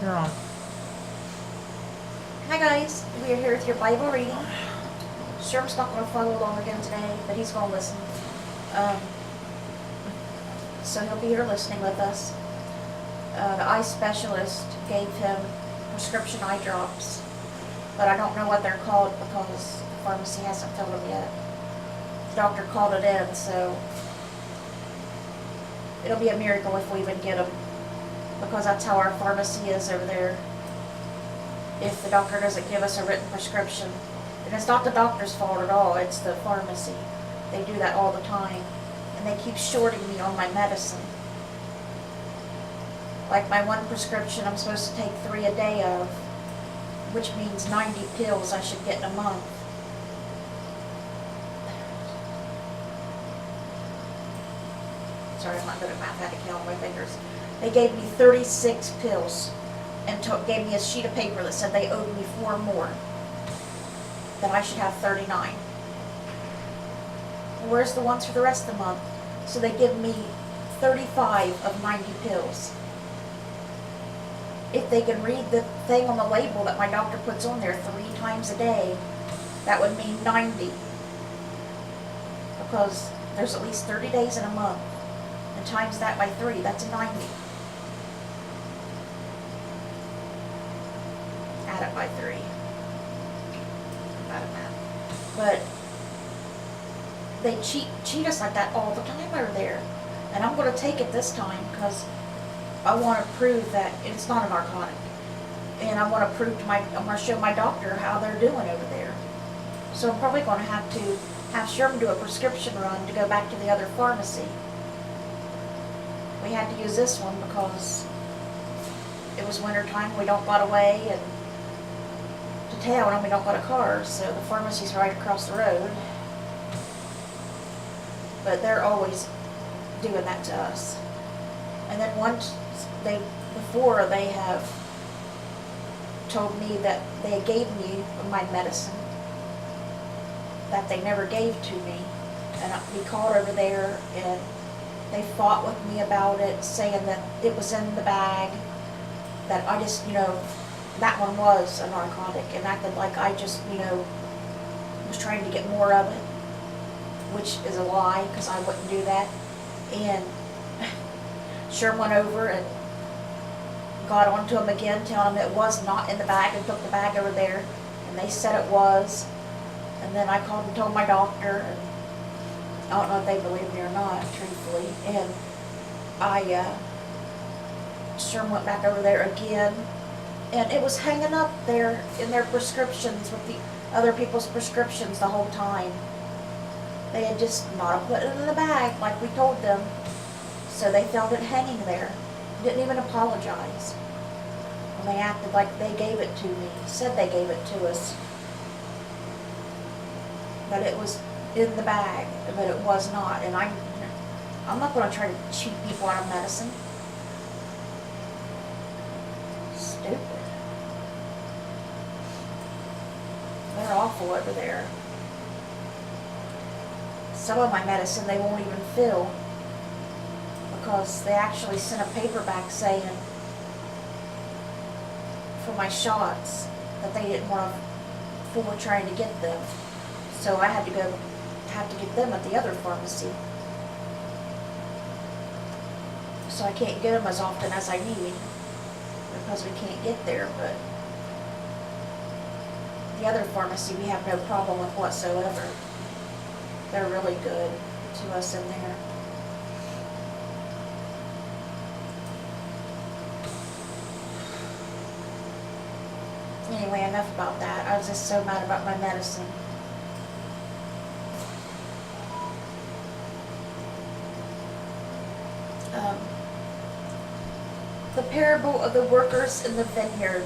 You're on. Hi guys, we are here with your Bible reading. Sherm's not going to follow along again today, but he's going to listen. So he'll be here listening with us. The eye specialist gave him prescription eye drops, but I don't know what they're called because the pharmacy hasn't filled them yet. The doctor called it in, so it'll be a miracle if we even get them, because that's how our pharmacy is over there. If the doctor doesn't give us a written prescription, and it's not the doctor's fault at all, it's the pharmacy. They do that all the time, and they keep shorting me on my medicine. Like my one prescription, I'm supposed to take 3 a day of, which means 90 pills I should get in a month. Sorry, I'm not good at math, I had to count on my fingers. They gave me 36 pills and gave me a sheet of paper that said they owed me 4 more, that I should have 39. Where's the ones for the rest of the month? So they give me 35 of 90 pills. If they can read the thing on the label that my doctor puts on there 3 times a day, that would mean 90. Because there's at least 30 days in a month. And times that by 3, that's 90. Add it by 3. Not a math. But they cheat us like that all the time over there. And I'm going to take it this time because I want to prove that it's not a narcotic. And I want to prove to I'm going to show my doctor how they're doing over there. So I'm probably going to have Sherman do a prescription run to go back to the other pharmacy. We had to use this one because it was winter time, we don't got away, and to town and we don't got a car, so the pharmacy's right across the road. But they're always doing that to us. And then before they have told me that they gave me my medicine that they never gave to me, and we called over there and they fought with me about it, saying that it was in the bag, that I just, that one was a narcotic, and acted like I just, was trying to get more of it, which is a lie, because I wouldn't do that. And Sherm went over and got onto them again, telling them it was not in the bag, and took the bag over there, and they said it was. And then I called and told my doctor, and I don't know if they believe me or not, truthfully. And Sherm went back over there again, and it was hanging up there in their prescriptions with the other people's prescriptions the whole time. They had just not put it in the bag like we told them, so they found it hanging there. Didn't even apologize. And they acted like they gave it to me, said they gave it to us. But it was in the bag, but it was not. And I'm not going to try to cheat people out of medicine. Stupid. They're awful over there. Some of my medicine they won't even fill, because they actually sent a paper back saying for my shots that they didn't want to fool trying to get them. So I have to get them at the other pharmacy. So I can't get them as often as I need, because we can't get there. But the other pharmacy we have no problem with whatsoever. They're really good to us in there. Anyway, enough about that. I was just so mad about my medicine. The parable of the workers in the vineyard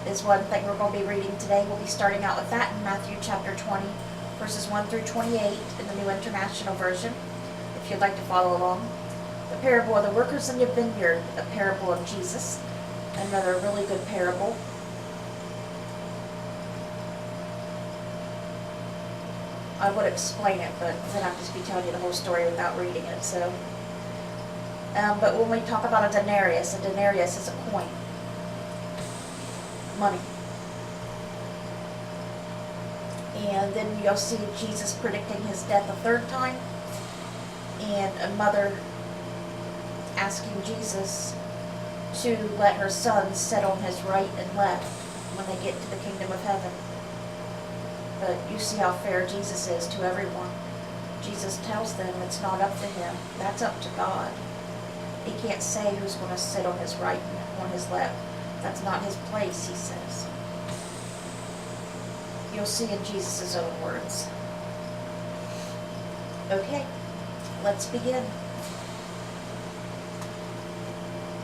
is one thing we're going to be reading today. We'll be starting out with that in Matthew chapter 20, verses 1 through 28 in the New International Version, if you'd like to follow along. The parable of the workers in the vineyard, a parable of Jesus, another really good parable. I would explain it, but then I'd just be telling you the whole story without reading it. So But when we talk about a denarius is a coin, money. And then you'll see Jesus predicting his death a third time, and a mother asking Jesus to let her son sit on his right and left when they get to the kingdom of heaven. But you see how fair Jesus is to everyone. Jesus tells them it's not up to him. That's up to God. He can't say who's going to sit on his right and on his left. That's not his place, he says. You'll see in Jesus' own words. Okay, let's begin.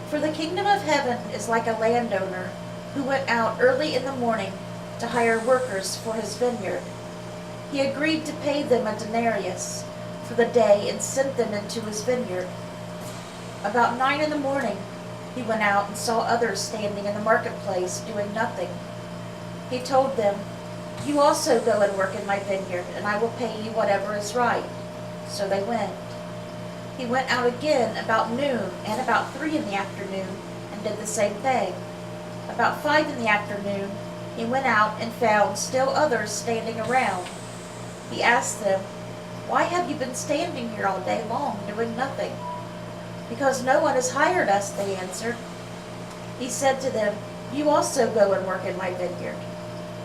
For the kingdom of heaven is like a landowner who went out early in the morning to hire workers for his vineyard. He agreed to pay them a denarius for the day and sent them into his vineyard. About 9 in the morning, he went out and saw others standing in the marketplace doing nothing. He told them, "You also go and work in my vineyard, and I will pay you whatever is right." So they went. He went out again about noon and about 3 in the afternoon and did the same thing. About 5 in the afternoon, he went out and found still others standing around. He asked them, "Why have you been standing here all day long doing nothing?" "Because no one has hired us," they answered. He said to them, "You also go and work in my vineyard."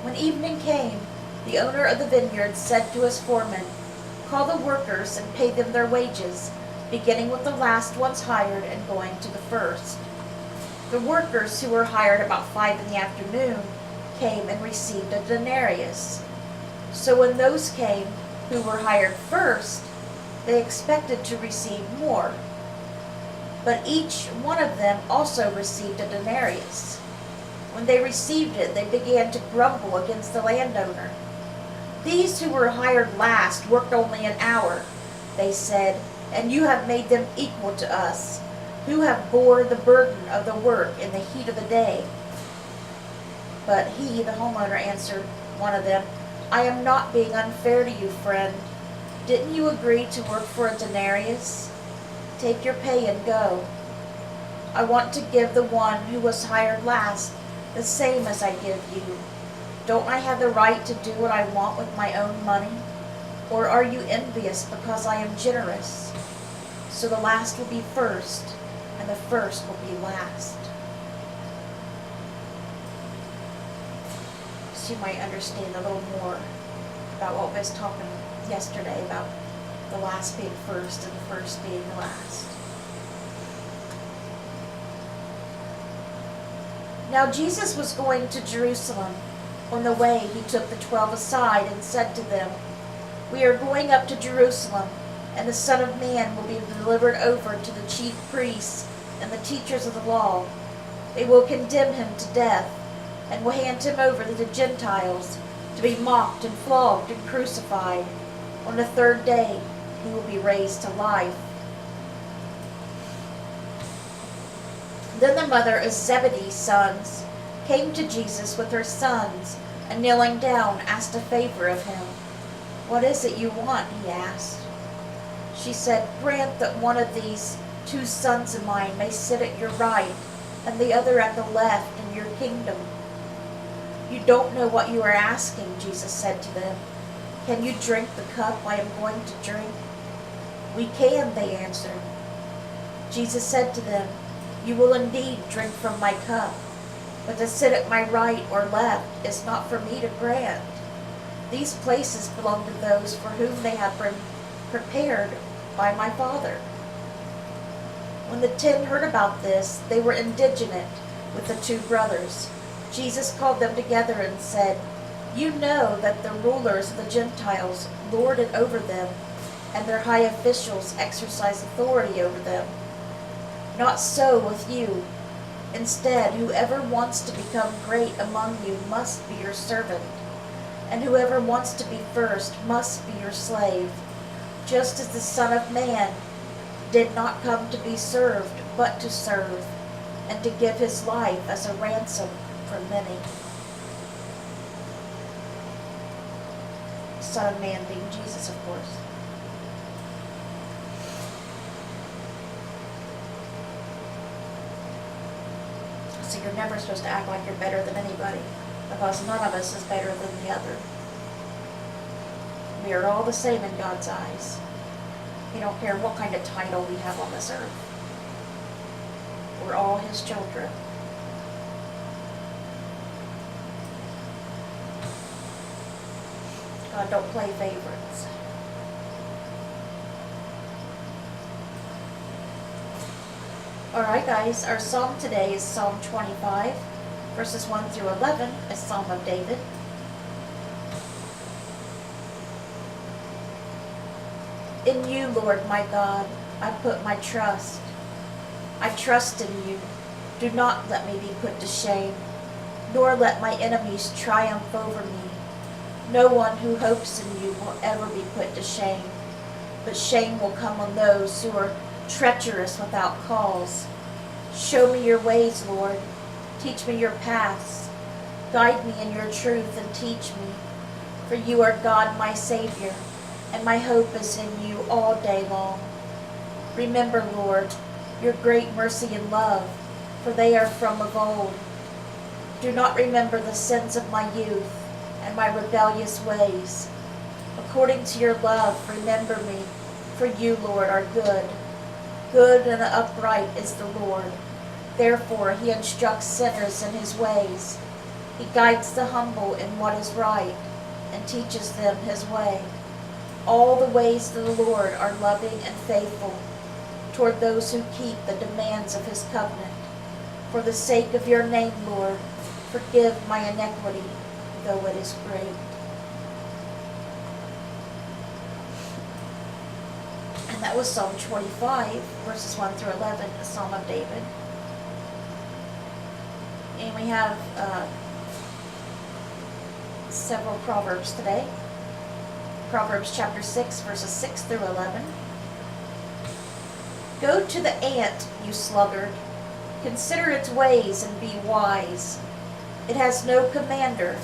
When evening came, the owner of the vineyard said to his foreman, "Call the workers and pay them their wages, beginning with the last ones hired and going to the first." The workers who were hired about 5 in the afternoon came and received a denarius. So when those came who were hired first, they expected to receive more. But each one of them also received a denarius. When they received it, they began to grumble against the landowner. "These who were hired last worked only an hour," they said, "and you have made them equal to us, who have bore the burden of the work in the heat of the day." But he, the homeowner, answered one of them, "I am not being unfair to you, friend. Didn't you agree to work for a denarius? Take your pay and go. I want to give the one who was hired last the same as I give you. Don't I have the right to do what I want with my own money? Or are you envious because I am generous? So the last will be first, and the first will be last." So you might understand a little more about what we was talking yesterday about the last being first and the first being last. Now Jesus was going to Jerusalem. On the way he took the 12 aside and said to them, "We are going up to Jerusalem, and the Son of Man will be delivered over to the chief priests and the teachers of the law. They will condemn him to death, and will hand him over to the Gentiles to be mocked and flogged and crucified. On the third day he will be raised to life." Then the mother of Zebedee's sons came to Jesus with her sons, and kneeling down asked a favor of him. "What is it you want?" he asked. She said, "Grant that one of these 2 sons of mine may sit at your right, and the other at the left in your kingdom." "You don't know what you are asking," Jesus said to them. "Can you drink the cup I am going to drink?" "We can," they answered. Jesus said to them, "You will indeed drink from my cup, but to sit at my right or left is not for me to grant. These places belong to those for whom they have been prepared by my Father." When the 10 heard about this, they were indignant with the 2 brothers. Jesus called them together and said, "You know that the rulers of the Gentiles lord it over them, and their high officials exercise authority over them. Not so with you. Instead, whoever wants to become great among you must be your servant, and whoever wants to be first must be your slave, just as the Son of Man did not come to be served, but to serve, and to give his life as a ransom for many." Son of Man being Jesus, of course. so you're never supposed to act like you're better than anybody, because none of us is better than the other. We are all the same in God's eyes. He don't care what kind of title we have on this earth. We're all His children. God don't play favorites. Alright guys, our psalm today is Psalm 25, verses 1 through 11, a psalm of David. In you, Lord my God, I put my trust. I trust in you. Do not let me be put to shame, nor let my enemies triumph over me. No one who hopes in you will ever be put to shame, but shame will come on those who are treacherous without cause. Show me your ways, Lord. Teach me your paths. Guide me in your truth and teach me. For you are God, my Savior, and my hope is in you all day long. Remember, Lord, your great mercy and love, for they are from of old. Do not remember the sins of my youth and my rebellious ways. According to your love, remember me, for you, Lord, are good. Good and upright is the Lord. Therefore, he instructs sinners in his ways. He guides the humble in what is right and teaches them his way. All the ways of the Lord are loving and faithful toward those who keep the demands of his covenant. For the sake of your name, Lord, forgive my iniquity, though it is great. And that was Psalm 25, verses 1 through 11, a Psalm of David. And we have several Proverbs today. Proverbs chapter 6, verses 6 through 11. Go to the ant, you sluggard. Consider its ways and be wise. It has no commander,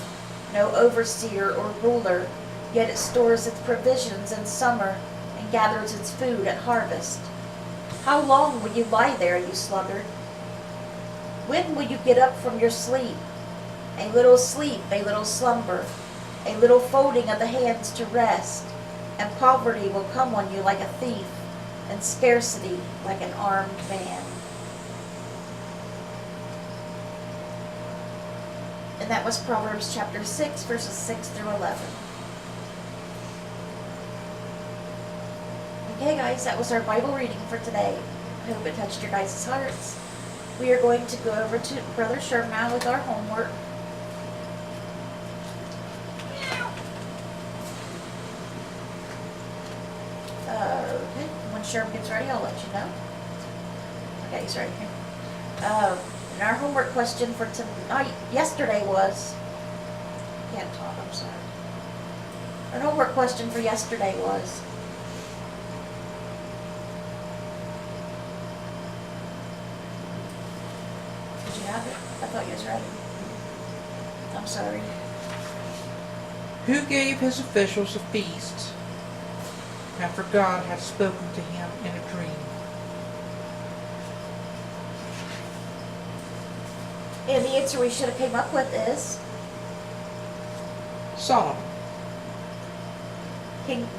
no overseer or ruler, yet it stores its provisions in summer and gathers its food at harvest. How long will you lie there, you sluggard? When will you get up from your sleep? A little sleep, a little slumber, a little folding of the hands to rest, and poverty will come on you like a thief, and scarcity like an armed man. And that was Proverbs chapter 6, verses 6 through 11. Okay guys, that was our Bible reading for today. I hope it touched your guys' hearts. We are going to go over to Brother Sherm now with our homework. Okay, when Sherm gets ready, I'll let you know. Okay, he's ready. And our homework question for tonight, yesterday was, can't talk, I'm sorry. Our homework question for yesterday was, did you have it? I thought you was ready. I'm sorry. Who gave his officials a feast after God had spoken to him in a dream? And the answer we should have came up with is Solomon.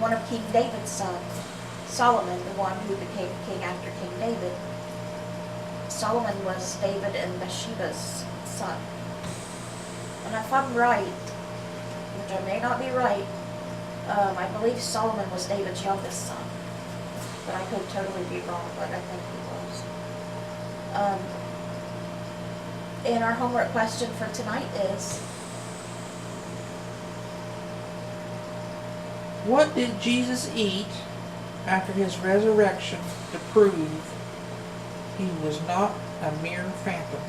One of King David's sons. Solomon, the one who became king after King David. Solomon was David and Bathsheba's son. And if I'm right, which I may not be right, I believe Solomon was David's youngest son. But I could totally be wrong, but I think he was. And our homework question for tonight is, What did Jesus eat after his resurrection to prove he was not a mere phantom?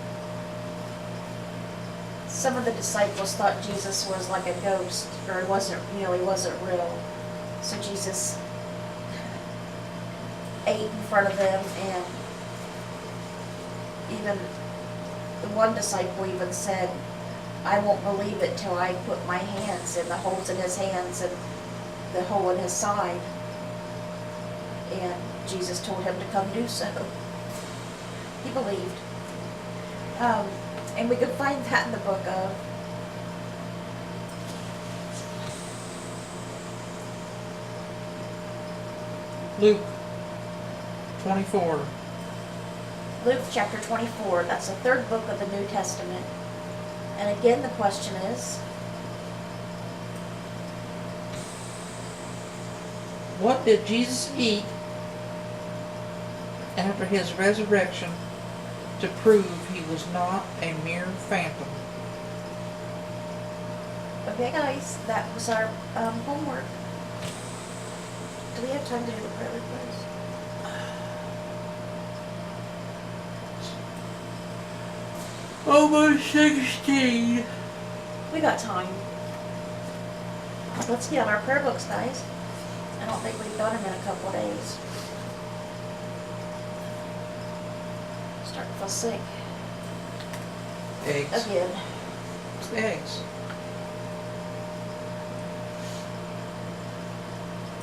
some of the disciples thought Jesus was like a ghost, or he wasn't real. So Jesus ate in front of them, and even the one disciple even said, I won't believe it till I put my hands in the holes in his hands and the hole in his side. And Jesus told him to come do so. He believed. And we could find that in the book of Luke 24. Luke chapter 24. That's the third book of the New Testament. And again, the question is, What did Jesus eat after his resurrection to prove he was not a mere phantom? okay guys, that was our homework. Do we have time to do the prayer request? Almost 16. We got time. Let's get on our prayer books, guys. I don't think we've done them in a couple of days. Starting to feel sick. Eggs. Again. It's the eggs.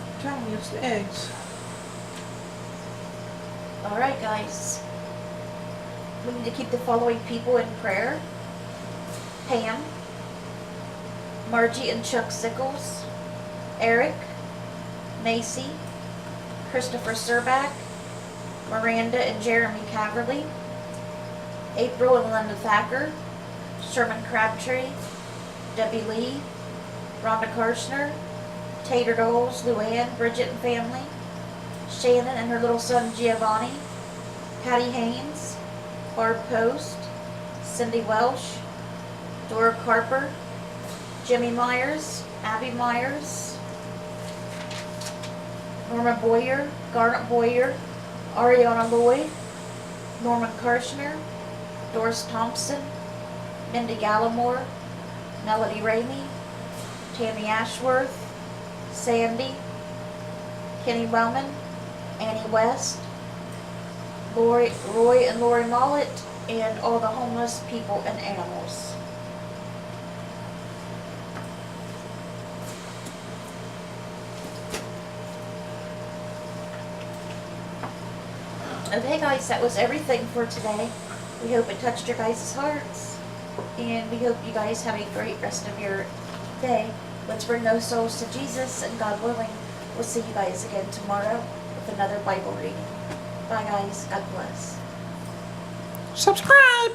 I'm telling you, it's the eggs. Alright, guys. We need to keep the following people in prayer. Pam, Margie and Chuck Sickles, Eric, Macy, Christopher Serback, Miranda and Jeremy Caverly, April and Linda Thacker, Sherman Crabtree, Debbie Lee, Rhonda Karshner, Tater Doles, Luann, Bridget and family, Shannon and her little son Giovanni, Patty Haynes, Barb Post, Cindy Welsh, Dora Carper, Jimmy Myers, Abby Myers, Norma Boyer, Garnet Boyer, Ariana Lloyd, Norman Karshner, Doris Thompson, Mindy Gallimore, Melody Ramey, Tammy Ashworth, Sandy, Kenny Wellman, Annie West, Roy and Lori Mollett, and all the homeless people and animals. Okay guys, that was everything for today. We hope it touched your guys' hearts. And we hope you guys have a great rest of your day. Let's bring those souls to Jesus, and God willing, we'll see you guys again tomorrow with another Bible reading. Bye guys. God bless. Subscribe!